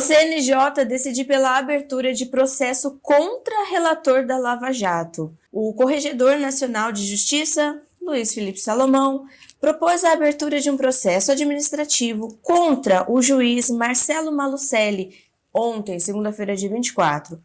CNJ decidiu pela abertura de processo contra relator da Lava Jato. O Corregedor Nacional de Justiça, Luiz Felipe Salomão, propôs a abertura de um processo administrativo contra o juiz Marcelo Malucelli, ontem, segunda-feira, dia 24.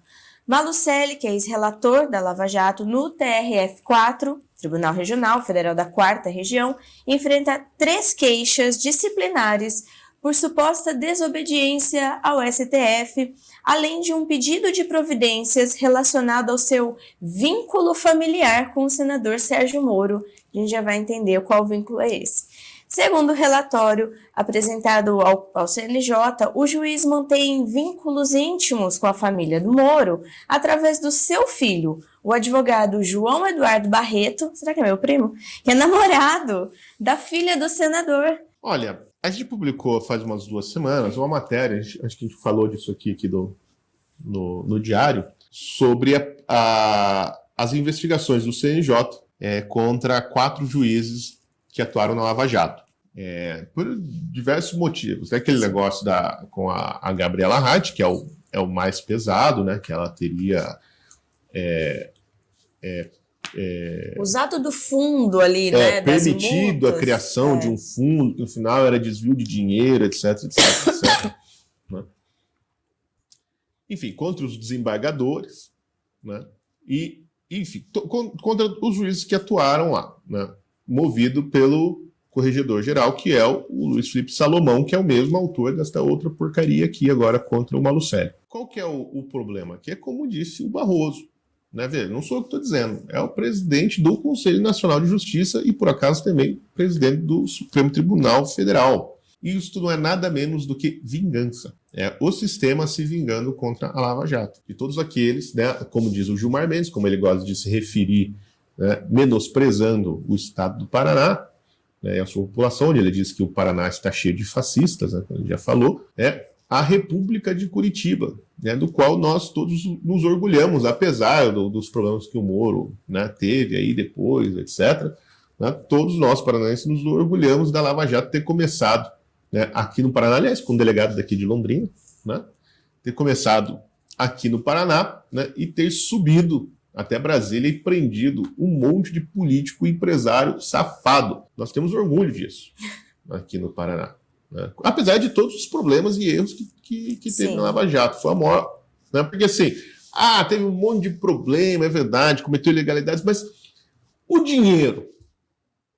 Malucelli, que é ex-relator da Lava Jato no TRF4, Tribunal Regional Federal da 4ª Região, enfrenta 3 queixas disciplinares por suposta desobediência ao STF, além de um pedido de providências relacionado ao seu vínculo familiar com o senador Sérgio Moro. A gente já vai entender qual vínculo é esse. Segundo o relatório apresentado ao CNJ, o juiz mantém vínculos íntimos com a família do Moro através do seu filho, o advogado João Eduardo Barreto, será que é meu primo? Que é namorado da filha do senador. Olha, a gente publicou faz umas 2 semanas uma matéria, acho que a gente falou disso aqui no Diário, sobre as investigações do CNJ contra 4 juízes que atuaram na Lava Jato, por diversos motivos. Tem aquele negócio com a Gabriela Hart, que é o mais pesado, né, que ela teria usado do fundo ali, né? Permitido a criação de um fundo, que no final era desvio de dinheiro, etc, etc. Né? Enfim, contra os desembargadores, né? E, enfim, contra os juízes que atuaram lá, né? Movido pelo corregedor-geral, que é o Luiz Felipe Salomão, que é o mesmo autor desta outra porcaria aqui agora contra o Malucelli. Qual que é o problema aqui? É como disse o Barroso. Né, veja, não sou eu que estou dizendo, é o presidente do Conselho Nacional de Justiça e, por acaso, também presidente do Supremo Tribunal Federal. E isso não é nada menos do que vingança. É o sistema se vingando contra a Lava Jato. E todos aqueles, né, como diz o Gilmar Mendes, como ele gosta de se referir, né, menosprezando o estado do Paraná, né, e a sua população, onde ele diz que o Paraná está cheio de fascistas, né, como ele já falou, a República de Curitiba, né, do qual nós todos nos orgulhamos, apesar dos problemas que o Moro, né, teve aí depois, etc. Né, todos nós paranaenses nos orgulhamos da Lava Jato ter começado, né, aqui no Paraná, aliás, com um delegado daqui de Londrina, né, ter começado aqui no Paraná, né, e ter subido até Brasília e prendido um monte de político e empresário safado. Nós temos orgulho disso aqui no Paraná. Né? Apesar de todos os problemas e erros que teve na Lava Jato, foi a maior, né? Porque assim, teve um monte de problema, é verdade, cometeu ilegalidades, mas o dinheiro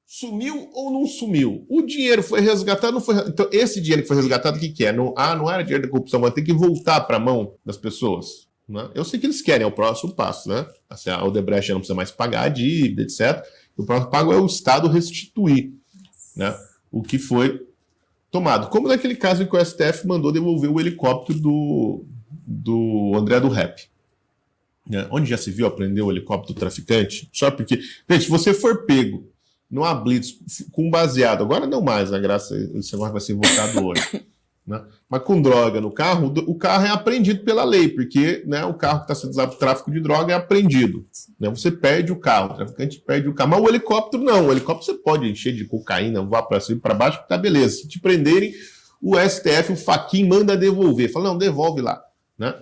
sumiu ou não sumiu? O dinheiro foi resgatado, não foi? Então, esse dinheiro que foi resgatado, o que é? Não era dinheiro da corrupção, mas tem que voltar para a mão das pessoas. Né? Eu sei que eles querem, é o próximo passo, né? Assim, a Odebrecht já não precisa mais pagar a dívida, etc. O próximo passo é o Estado restituir, né, o que foi tomado. Como naquele caso em que o STF mandou devolver o helicóptero do André do Rep. Né? Onde já se viu aprender o helicóptero do traficante? Só porque... Gente, se você for pego numa blitz com baseado, agora não mais, né? Graças a esse negócio vai ser votado hoje. Né? Mas com droga no carro, o carro é apreendido pela lei, porque, né, o carro que está sendo usado para o tráfico de droga é apreendido. Né? Você perde o carro, o traficante perde o carro. Mas o helicóptero não. O helicóptero você pode encher de cocaína, voar para cima e para baixo, que tá beleza. Se te prenderem, o STF, o Fachin, manda devolver. Fala, não, devolve lá. Né?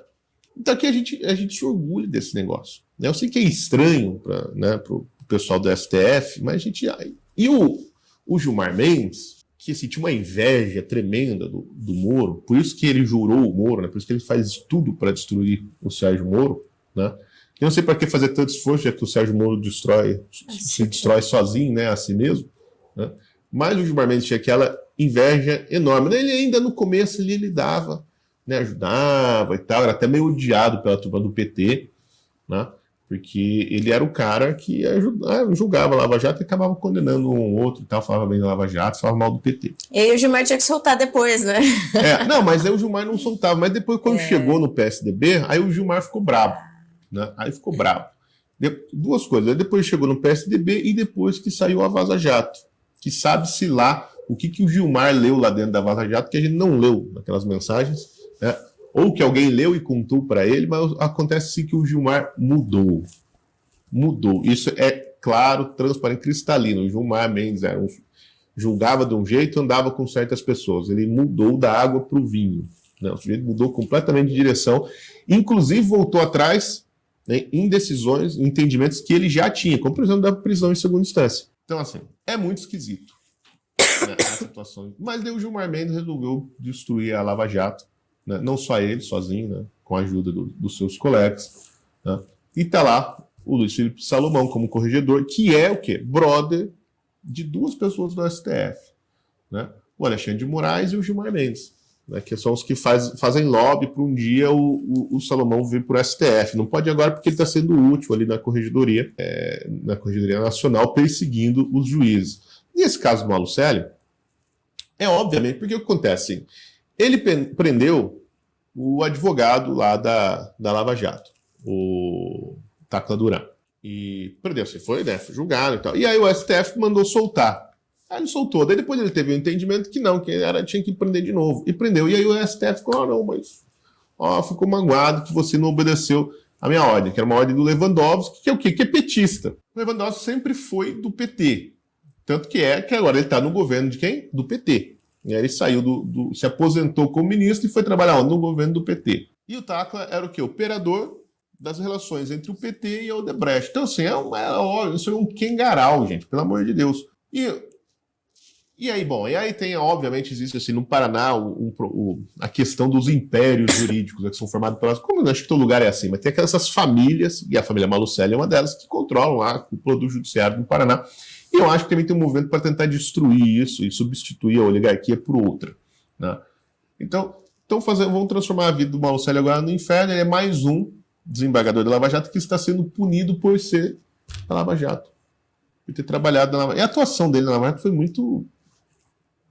Então aqui a gente se orgulha desse negócio. Né? Eu sei que é estranho para, né, o pessoal do STF, mas a gente... E o Gilmar Mendes, que assim, tinha uma inveja tremenda do Moro, por isso que ele jurou o Moro, né? Por isso que ele faz tudo para destruir o Sérgio Moro. Né? Eu não sei para que fazer tanto esforço, já que o Sérgio Moro se destrói sozinho, né, a si mesmo. Né? Mas o Gilmar Mendes tinha aquela inveja enorme. Ele ainda no começo ele dava, né, ajudava e tal, era até meio odiado pela turma do PT, né? Porque ele era o cara que julgava a Lava Jato e acabava condenando um outro e tal, falava bem da Lava Jato, falava mal do PT. E aí o Gilmar tinha que soltar depois, né? Não, mas aí o Gilmar não soltava. Mas depois, quando chegou no PSDB, aí o Gilmar ficou bravo. Né? Aí ficou bravo. Duas coisas. Aí depois chegou no PSDB e depois que saiu a Vaza Jato. Que sabe-se lá o que o Gilmar leu lá dentro da Vaza Jato, que a gente não leu naquelas mensagens, né? Ou que alguém leu e contou para ele, mas acontece sim que o Gilmar mudou. Mudou. Isso é claro, transparente, cristalino. O Gilmar Mendes julgava de um jeito, andava com certas pessoas. Ele mudou da água para o vinho. né? O sujeito mudou completamente de direção, inclusive voltou atrás, né, em decisões, em entendimentos que ele já tinha, como por exemplo da prisão em segunda instância. Então, assim, é muito esquisito, né, a situação. Mas daí o Gilmar Mendes resolveu destruir a Lava Jato, né? Não só ele, sozinho, né? Com a ajuda dos seus colegas, né? E tá lá o Luiz Felipe Salomão como corregedor, que é o quê? Brother de duas pessoas do STF, né? O Alexandre de Moraes e o Gilmar Mendes, né? Que são os que fazem lobby para um dia o Salomão vir para o STF. Não pode agora porque ele está sendo útil ali na Corregedoria Nacional, perseguindo os juízes. Nesse caso do Malucelli, é obviamente, porque o que acontece? Ele prendeu o advogado lá da Lava Jato, o Tacla Duran. E prendeu, se foi, né? Foi julgado e tal. E aí o STF mandou soltar. Aí ele soltou. Daí depois ele teve o entendimento que não, que tinha que prender de novo. E prendeu. E aí o STF ficou, não, mas ficou magoado que você não obedeceu a minha ordem, que era uma ordem do Lewandowski, que é o quê? Que é petista. O Lewandowski sempre foi do PT. Tanto que agora ele está no governo de quem? Do PT. E aí ele saiu se aposentou como ministro e foi trabalhar no governo do PT. E o Tacla era o quê? Operador das relações entre o PT e a Odebrecht. Então, assim, isso é um quengaral, gente, pelo amor de Deus. E aí, bom, tem, obviamente, existe assim, no Paraná a questão dos impérios jurídicos, né, que são formados pelas... Como eu acho que todo lugar é assim, mas tem essas famílias, e a família Malucelli é uma delas, que controlam lá a cúpula do judiciário do Paraná. E eu acho que também tem um movimento para tentar destruir isso e substituir a oligarquia por outra, né? Então vão transformar a vida do Malucelli agora no inferno. Ele é mais um desembargador da Lava Jato que está sendo punido por ser da Lava Jato, por ter trabalhado na Lava Jato. E a atuação dele na Lava Jato foi muito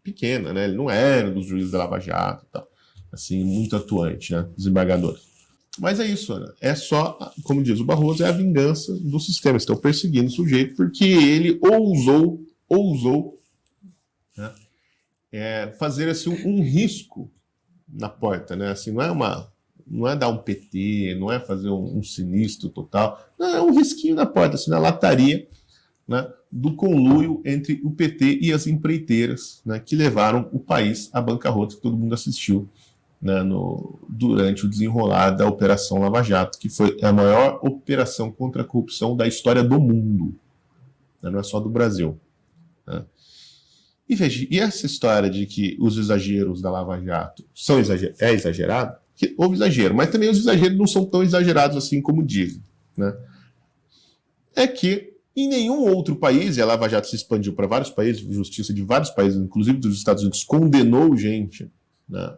pequena, né? Ele não era dos juízes da Lava Jato e tal, assim, muito atuante, né? Desembargador. Mas é isso, né? É só, como diz o Barroso, é a vingança do sistema. Estão perseguindo o sujeito porque ele ousou, né, fazer assim, um risco na porta, né? Assim, não é dar um PT, não é fazer um sinistro total, não, é um risquinho na porta, assim, na lataria, né, do conluio entre o PT e as empreiteiras, né, que levaram o país à bancarrota, que todo mundo assistiu, né, durante o desenrolar da Operação Lava Jato, que foi a maior operação contra a corrupção da história do mundo, né, não é só do Brasil, né. E veja, e essa história de que os exageros da Lava Jato é exagerado? Que houve exagero, mas também os exageros não são tão exagerados assim como dizem, né. É que em nenhum outro país, e a Lava Jato se expandiu para vários países, a justiça de vários países, inclusive dos Estados Unidos, condenou gente, né,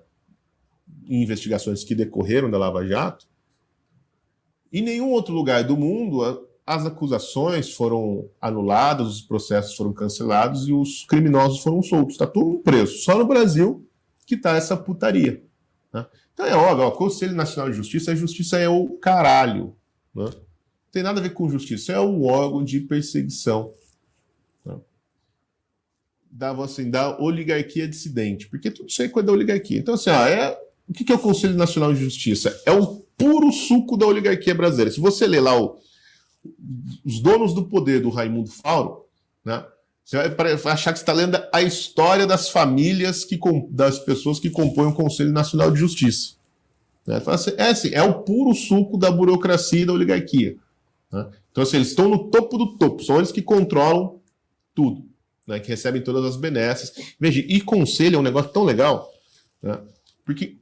em investigações que decorreram da Lava Jato. Em nenhum outro lugar do mundo as acusações foram anuladas, os processos foram cancelados e os criminosos foram soltos. Está tudo preso. Só no Brasil que está essa putaria, né? Então é óbvio, o Conselho Nacional de Justiça, a justiça é o caralho, né? Não tem nada a ver com justiça, é um órgão de perseguição, né, da oligarquia dissidente, porque tudo isso aí é da oligarquia. Então, assim, o que é o Conselho Nacional de Justiça? É o puro suco da oligarquia brasileira. Se você ler lá os donos do poder do Raimundo Fauro, né, você vai achar que você está lendo a história das famílias, das pessoas que compõem o Conselho Nacional de Justiça, né? É o puro suco da burocracia e da oligarquia, né? Então, assim, eles estão no topo do topo, são eles que controlam tudo, né, que recebem todas as benesses. Veja, e conselho é um negócio tão legal, né, porque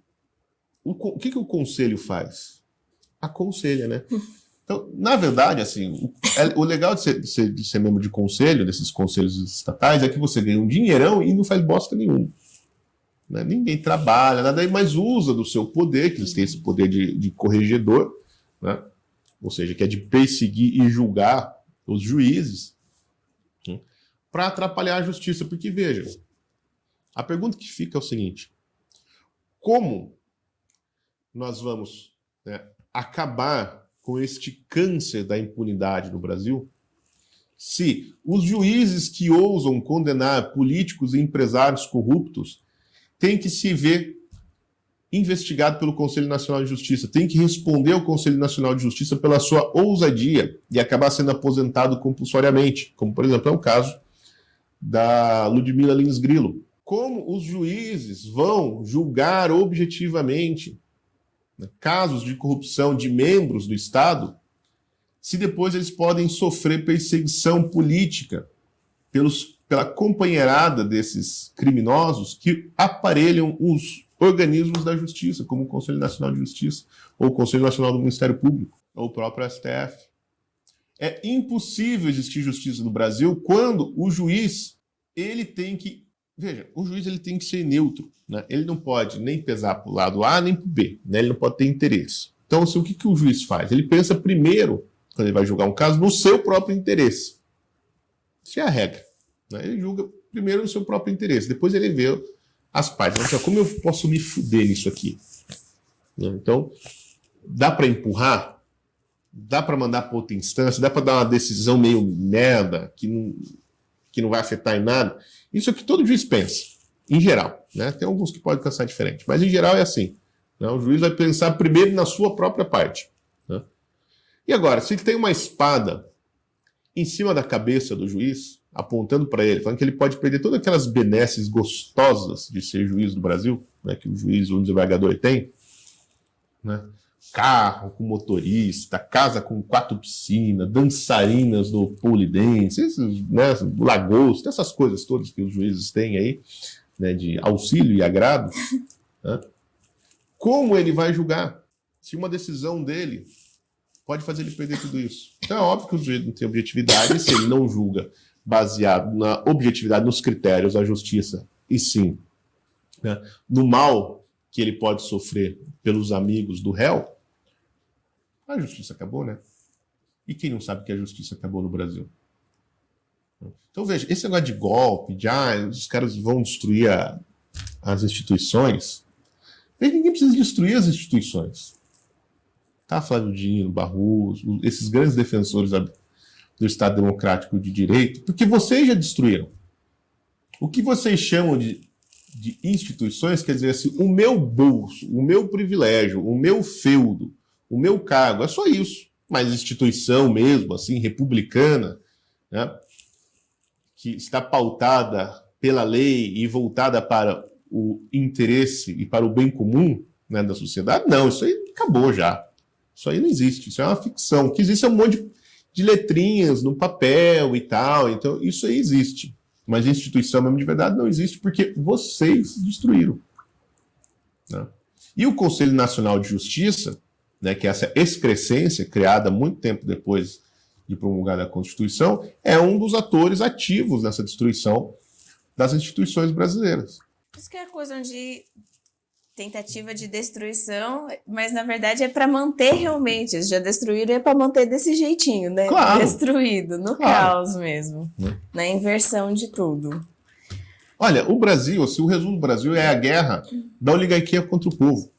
o que o conselho faz? Aconselha, né? Então, na verdade, assim, o legal de ser membro de conselho, desses conselhos estatais, é que você ganha um dinheirão e não faz bosta nenhuma, né? Ninguém trabalha, nada, mas usa do seu poder, que eles têm esse poder de corregedor, né? Ou seja, que é de perseguir e julgar os juízes, né, para atrapalhar a justiça. Porque, veja, a pergunta que fica é o seguinte: como nós vamos, né, acabar com este câncer da impunidade no Brasil se os juízes que ousam condenar políticos e empresários corruptos têm que se ver investigado pelo Conselho Nacional de Justiça, tem que responder ao Conselho Nacional de Justiça pela sua ousadia e acabar sendo aposentado compulsoriamente, como, por exemplo, é o caso da Ludmila Lins Grillo, como os juízes vão julgar objetivamente, né, casos de corrupção de membros do Estado, se depois eles podem sofrer perseguição política pela companheirada desses criminosos que aparelham os organismos da justiça, como o Conselho Nacional de Justiça, ou o Conselho Nacional do Ministério Público, ou o próprio STF. É impossível existir justiça no Brasil quando o juiz, ele tem que... Veja, o juiz ele tem que ser neutro, né? Ele não pode nem pesar para o lado A nem para o B, né? Ele não pode ter interesse. Então, assim, o que o juiz faz? Ele pensa primeiro, quando ele vai julgar um caso, no seu próprio interesse. Isso é a regra, né? Ele julga primeiro no seu próprio interesse, depois ele vê as partes. Então, como eu posso me fuder nisso aqui? Então, dá para empurrar? Dá para mandar para outra instância? Dá para dar uma decisão meio merda, que não vai afetar em nada? Isso é o que todo juiz pensa, em geral, né? Tem alguns que podem pensar diferente, mas em geral é assim, né? O juiz vai pensar primeiro na sua própria parte, né? E agora, se ele tem uma espada em cima da cabeça do juiz, apontando para ele, falando que ele pode perder todas aquelas benesses gostosas de ser juiz do Brasil, né, que o juiz, o desembargador tem, né? Carro com motorista, casa com 4 piscinas, dançarinas do pole dance, esses, né, lagosta, essas coisas todas que os juízes têm aí, né, de auxílio e agrado, né? Como ele vai julgar se uma decisão dele pode fazer ele perder tudo isso? Então é óbvio que o juiz não tem objetividade, se ele não julga baseado na objetividade, nos critérios da justiça, e sim, né, no mal que ele pode sofrer pelos amigos do réu, a justiça acabou, né? E quem não sabe que a justiça acabou no Brasil? Então, veja, esse negócio de golpe, de os caras vão destruir as instituições. Veja, ninguém precisa destruir as instituições. Tá, Flávio Dino, Barroso, esses grandes defensores do Estado Democrático de Direito, porque vocês já destruíram. O que vocês chamam de instituições quer dizer assim, o meu bolso, o meu privilégio, o meu feudo, o meu cargo, é só isso. Mas instituição mesmo, assim, republicana, né, que está pautada pela lei e voltada para o interesse e para o bem comum, né, da sociedade, não, isso aí acabou já. Isso aí não existe, isso é uma ficção. O que existe é um monte de letrinhas no papel e tal, então isso aí existe. Mas a instituição mesmo de verdade não existe porque vocês destruíram, né? E o Conselho Nacional de Justiça, né, que é essa excrescência criada muito tempo depois de promulgada a Constituição, é um dos atores ativos nessa destruição das instituições brasileiras. Isso que é coisa de tentativa de destruição, mas na verdade é para manter realmente. Eles já destruíram e é para manter desse jeitinho, né? Claro. Destruído, no caos mesmo, na inversão de tudo. Olha, o Brasil, assim, o resumo do Brasil é a guerra da oligarquia contra o povo.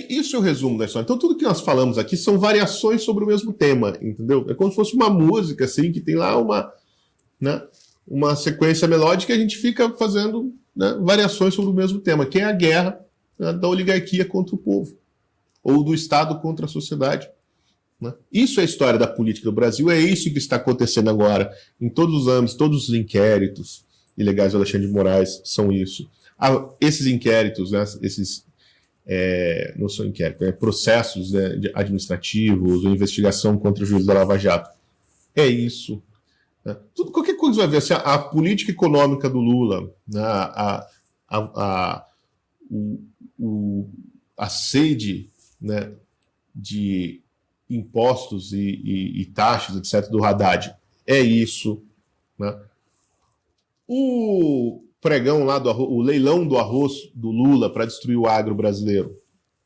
Isso é o resumo da história. Então, tudo que nós falamos aqui são variações sobre o mesmo tema, entendeu? É como se fosse uma música, assim, que tem lá uma sequência melódica e a gente fica fazendo, né, variações sobre o mesmo tema, que é a guerra, né, da oligarquia contra o povo, ou do Estado contra a sociedade, né? Isso é a história da política do Brasil, é isso que está acontecendo agora, em todos os âmbitos, todos os inquéritos ilegais do Alexandre de Moraes são isso. Esses inquéritos, né, não são inquéritos, processos, né, administrativos ou investigação contra o juiz da Lava Jato. É isso. Né? Qualquer coisa vai ver, assim, a política econômica do Lula, né, a sede, né, de impostos e taxas, etc., do Haddad. É isso. Né? O pregão lá do arroz, o leilão do arroz do Lula para destruir o agro brasileiro.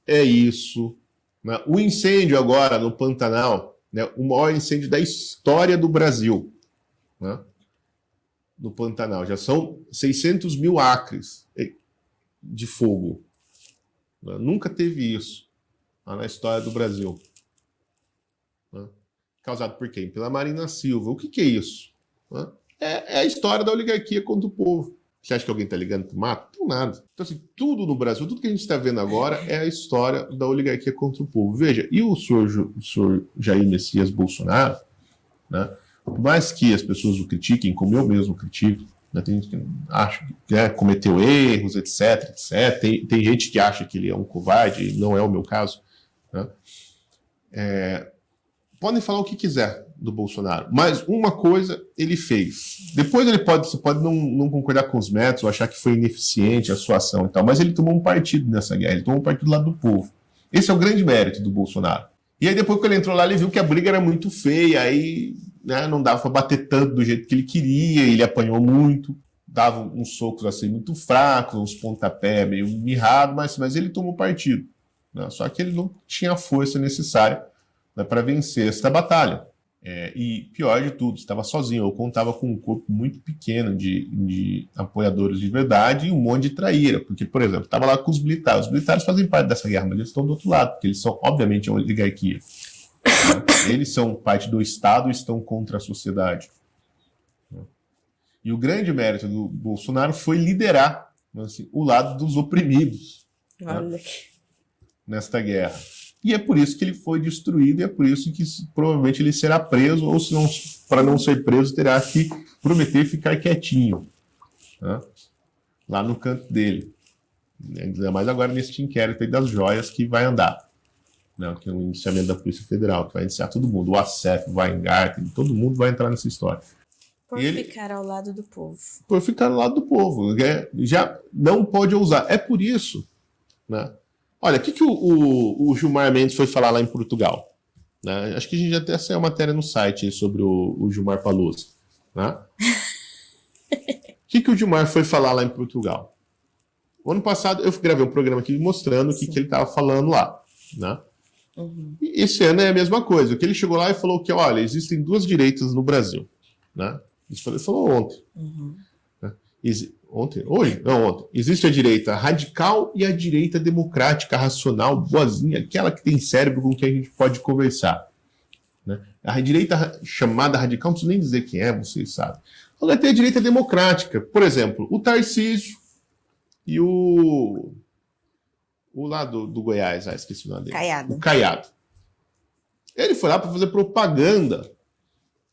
É isso. Né? O incêndio agora no Pantanal, né? O maior incêndio da história do Brasil, né? No Pantanal. Já são 600 mil acres de fogo. Né? Nunca teve isso lá na história do Brasil. Né? Causado por quem? Pela Marina Silva. O que é isso? Né? É a história da oligarquia contra o povo. Você acha que alguém está ligando para o mato? Não, nada. Então, assim, tudo no Brasil, tudo que a gente está vendo agora é a história da oligarquia contra o povo. Veja, e o senhor Jair Messias Bolsonaro, né, por mais que as pessoas o critiquem, como eu mesmo critico, né? Tem gente que acha que cometeu erros, etc, etc. Tem gente que acha que ele é um covarde, não é o meu caso, né? Podem falar o que quiser do Bolsonaro, mas uma coisa ele fez. Depois você pode não concordar com os métodos, ou achar que foi ineficiente a sua ação e tal, mas ele tomou um partido nessa guerra, ele tomou um partido do lado do povo. Esse é o grande mérito do Bolsonaro. E aí depois que ele entrou lá, ele viu que a briga era muito feia, aí, né, não dava para bater tanto do jeito que ele queria, ele apanhou muito, dava uns socos assim muito fracos, uns pontapés meio mirrados, mas ele tomou partido, né? Só que ele não tinha a força necessária, né, para vencer esta batalha. E pior de tudo, estava sozinho. Eu contava com um corpo muito pequeno de apoiadores de verdade e um monte de traíra. Porque, por exemplo, estava lá com os militares. Os militares fazem parte dessa guerra, mas eles estão do outro lado, porque eles são, obviamente, a oligarquia. Eles são parte do Estado e estão contra a sociedade. E o grande mérito do Bolsonaro foi liderar, assim, o lado dos oprimidos, né, nesta guerra. E é por isso que ele foi destruído, e é por isso que provavelmente ele será preso, ou se não, para não ser preso, terá que prometer ficar quietinho, né, lá no canto dele. Ainda mais agora nesse inquérito aí das joias que vai andar, né, que é um iniciamento da Polícia Federal, que vai iniciar todo mundo, o ASEF, o Weingarten, todo mundo vai entrar nessa história. Por ficar ao lado do povo. Por ficar ao lado do povo. Já não pode ousar. É por isso, né? Olha, o que o Gilmar Mendes foi falar lá em Portugal? Né? Acho que a gente já até saiu uma matéria no site sobre o Gilmar Palusa. Né? O que o Gilmar foi falar lá em Portugal? O ano passado eu gravei um programa aqui mostrando o que ele estava falando lá. Né? Uhum. E esse ano é a mesma coisa. Que ele chegou lá e falou que, olha, existem duas direitas no Brasil. Né? Isso ele falou ontem. Uhum. Né? Ontem? Hoje? Não, ontem. Existe a direita radical e a direita democrática, racional, boazinha, aquela que tem cérebro com quem a gente pode conversar. Né? A direita chamada radical, não preciso nem dizer quem é, vocês sabem. Agora tem a direita democrática. Por exemplo, o Tarcísio e o lá do Goiás, esqueci o nome dele. Caiado. O Caiado. Ele foi lá para fazer propaganda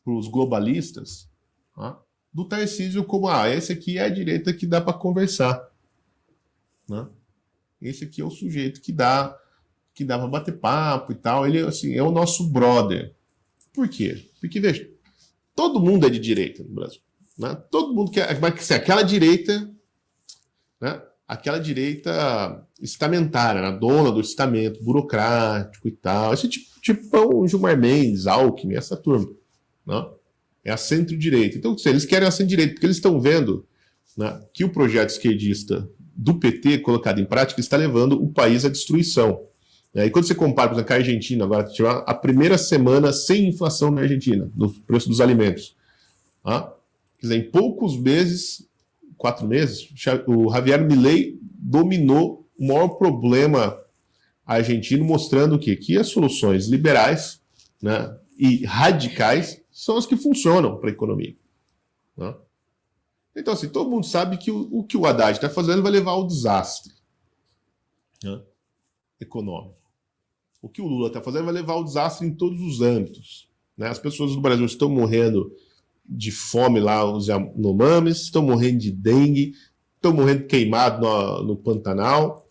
para os globalistas, ó, do Tarcísio como, esse aqui é a direita que dá para conversar. Né? Esse aqui é o sujeito que dá para bater papo e tal. Ele assim, é o nosso brother. Por quê? Porque, veja, todo mundo é de direita no Brasil. Né? Todo mundo quer aquela direita, né? Aquela direita estamentária, né? Dona do estamento, burocrático e tal. Esse tipo o Gilmar Mendes, Alckmin, essa turma. Né? É a centro-direita. Então, eles querem a centro-direita, porque eles estão vendo, né, que o projeto esquerdista do PT, colocado em prática, está levando o país à destruição. E quando você compara, por exemplo, com a Argentina, agora tive a primeira semana sem inflação na Argentina, no preço dos alimentos. Quer dizer, em poucos meses, 4 meses, o Javier Milei dominou o maior problema argentino, mostrando o quê? Que as soluções liberais, né, e radicais são as que funcionam para a economia. Né? Então, assim, todo mundo sabe que o que o Haddad está fazendo vai levar ao desastre, né, econômico. O que o Lula está fazendo vai levar ao desastre em todos os âmbitos. Né? As pessoas do Brasil estão morrendo de fome lá, os Yanomamis, estão morrendo de dengue, estão morrendo queimado no Pantanal,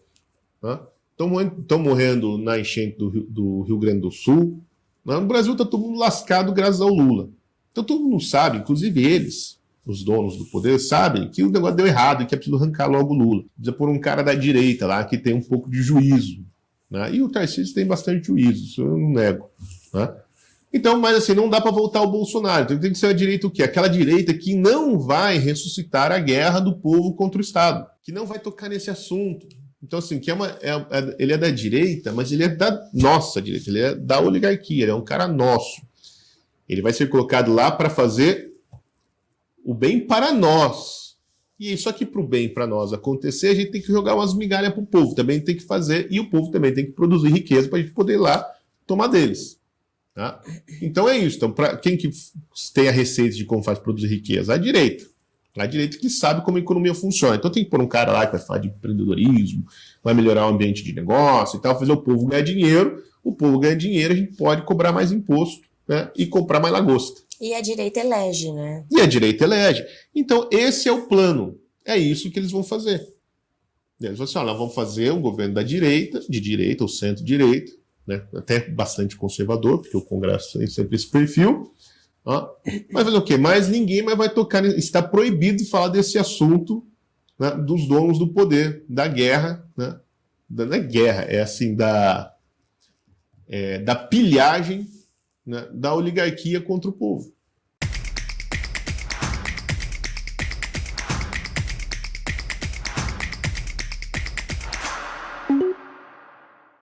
né? Estão morrendo na enchente do Rio Grande do Sul. No Brasil está todo mundo lascado graças ao Lula. Então todo mundo sabe, inclusive eles, os donos do poder, sabem que o negócio deu errado e que é preciso arrancar logo o Lula. Precisa pôr um cara da direita lá que tem um pouco de juízo. Né? E o Tarcísio tem bastante juízo, isso eu não nego. Né? Então, mas assim, não dá para voltar ao Bolsonaro. Então tem que ser a direita o quê? Aquela direita que não vai ressuscitar a guerra do povo contra o Estado, que não vai tocar nesse assunto. Então, assim, ele é da direita, mas ele é da nossa direita, ele é da oligarquia, ele é um cara nosso. Ele vai ser colocado lá para fazer o bem para nós. E só que para o bem para nós acontecer, a gente tem que jogar umas migalhas para o povo, também tem que fazer, e o povo também tem que produzir riqueza para a gente poder ir lá tomar deles. Tá? Então é isso. Então, para quem que tem a receita de como faz produzir riqueza? A direita. A direita que sabe como a economia funciona. Então tem que pôr um cara lá que vai falar de empreendedorismo, vai melhorar o ambiente de negócio e tal, fazer o povo ganhar dinheiro. O povo ganha dinheiro, a gente pode cobrar mais imposto, né, e comprar mais lagosta. E a direita elege, né? E a direita elege. Então, esse é o plano. É isso que eles vão fazer. Eles vão assim, nós vamos fazer um governo da direita, de direita ou centro-direita, né, até bastante conservador, porque o Congresso tem sempre esse perfil. Ó. Vai fazer o quê? Mas ninguém mais vai tocar. Está proibido falar desse assunto, né, dos donos do poder, da guerra, né? Não é guerra, é assim, da pilhagem, né, da oligarquia contra o povo.